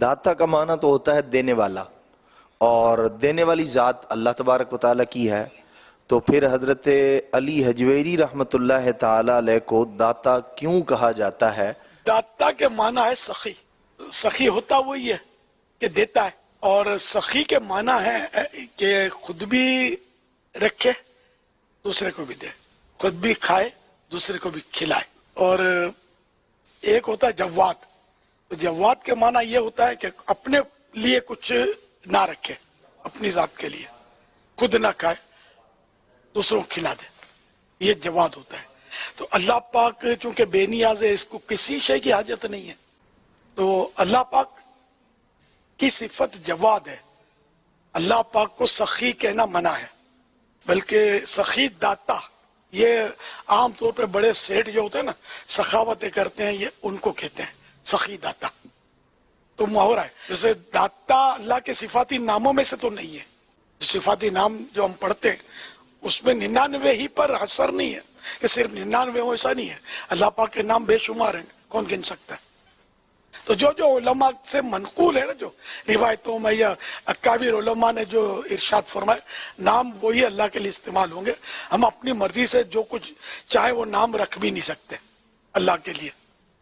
داتا کا معنی تو ہوتا ہے دینے والا، اور دینے والی ذات اللہ تبارک و تعالیٰ کی ہے، تو پھر حضرت علی حجویری رحمۃ اللہ تعالی علیہ کو داتا کیوں کہا جاتا ہے؟ داتا کے معنی ہے سخی. سخی ہوتا وہی ہے کہ دیتا ہے، اور سخی کے معنی ہے کہ خود بھی رکھے دوسرے کو بھی دے، خود بھی کھائے دوسرے کو بھی کھلائے. اور ایک ہوتا ہے جواد. تو جواد کے معنی یہ ہوتا ہے کہ اپنے لیے کچھ نہ رکھے، اپنی ذات کے لیے خود نہ کھائے دوسروں کو کھلا دے، یہ جواد ہوتا ہے. تو اللہ پاک چونکہ بے نیاز ہے، اس کو کسی شے کی حاجت نہیں ہے، تو اللہ پاک کی صفت جواد ہے. اللہ پاک کو سخی کہنا منع ہے، بلکہ سخی داتا، یہ عام طور پہ بڑے سیٹ جو ہوتے ہیں نا سخاوتیں کرتے ہیں، یہ ان کو کہتے ہیں سخی داتا. تو محاورہ ہے. جیسے داتا اللہ کے صفاتی ناموں میں سے تو نہیں ہے. صفاتی نام جو ہم پڑھتے ہیں اس میں 99 ہی پر حصر نہیں ہے کہ صرف 99 ہو، ایسا نہیں ہے. اللہ پاک کے نام بے شمار ہیں، کون گن سکتا ہے. تو جو علماء سے منقول ہے نا، جو روایتوں میں یا اکابر علماء نے جو ارشاد فرمائے، نام وہی اللہ کے لیے استعمال ہوں گے. ہم اپنی مرضی سے جو کچھ چاہے وہ نام رکھ بھی نہیں سکتے اللہ کے لیے،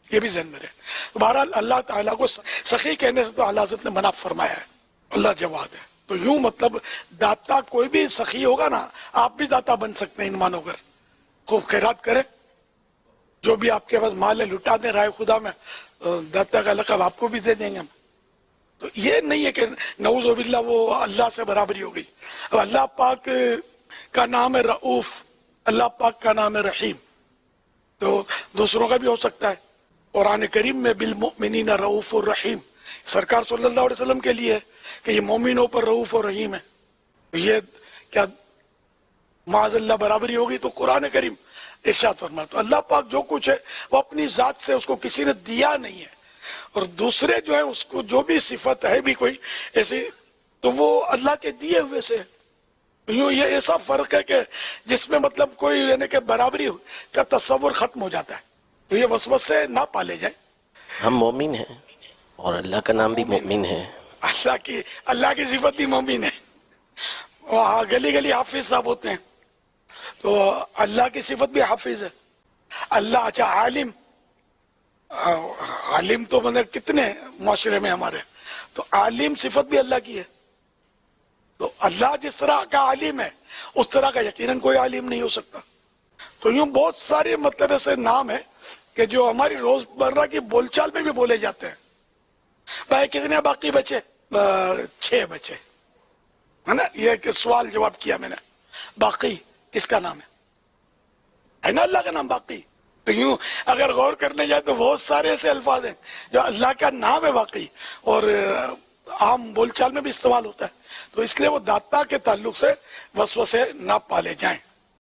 یہ بھی ذہن میں رہے. بہرحال اللہ تعالیٰ کو سخی کہنے سے تو اعلیٰ حضرت نے منع فرمایا ہے. اللہ جواد ہے. تو یوں مطلب داتا کوئی بھی سخی ہوگا نا، آپ بھی داتا بن سکتے ہیں ایمان ہو کر. خوب خیرات کریں، جو بھی آپ کے پاس مال ہے لٹا دیں رائے خدا میں، داتا کا لقب آپ کو بھی دے دیں گے ہم. تو یہ نہیں ہے کہ نعوذ باللہ وہ اللہ سے برابری ہو گئی. اب اللہ پاک کا نام ہے رؤوف، اللہ پاک کا نام ہے رحیم، تو دوسروں کا بھی ہو سکتا ہے. قرآن کریم میں بالمؤمنین رؤوف الرحیم سرکار صلی اللہ علیہ وسلم کے لیے ہے کہ یہ مومنوں پر رؤوف اور رحیم ہے. یہ کیا معاذ اللہ برابری ہوگی؟ تو قرآن کریم ارشاد فرماتا. تو اللہ پاک جو کچھ ہے وہ اپنی ذات سے اس کو کسی نے دیا نہیں ہے، اور دوسرے جو ہیں اس کو جو بھی صفت ہے بھی کوئی ایسی تو وہ اللہ کے دیے ہوئے سے. یوں یہ ایسا فرق ہے کہ جس میں مطلب کوئی یعنی کہ برابری کا تصور ختم ہو جاتا ہے. تو یہ وسوسے نہ پالے جائیں. ہم مومن ہیں اور اللہ کا نام بھی مومن ہے. اللہ کی صفت بھی مومن ہے. وہاں گلی گلی حافظ صاحب ہوتے ہیں، تو اللہ کی صفت بھی حافظ ہے. اللہ اچھا عالم، عالم تو مطلب کتنے معاشرے میں ہمارے، تو عالم صفت بھی اللہ کی ہے. تو اللہ جس طرح کا عالم ہے اس طرح کا یقیناً کوئی عالم نہیں ہو سکتا. تو یوں بہت سارے مطلب ایسے نام ہیں کہ جو ہماری روز مرہ کی بول چال میں بھی بولے جاتے ہیں. بھائی کتنے باقی بچے؟ 6 بچے، ہے نا. یہ کہ سوال جواب کیا میں نے. باقی کس کا نام ہے نا اللہ کا نام باقی. تو یوں اگر غور کرنے جائے تو بہت سارے ایسے الفاظ ہیں جو اللہ کا نام ہے باقی، اور عام بول چال میں بھی استعمال ہوتا ہے. تو اس لیے وہ داتا کے تعلق سے وسوسے نہ پالے جائیں.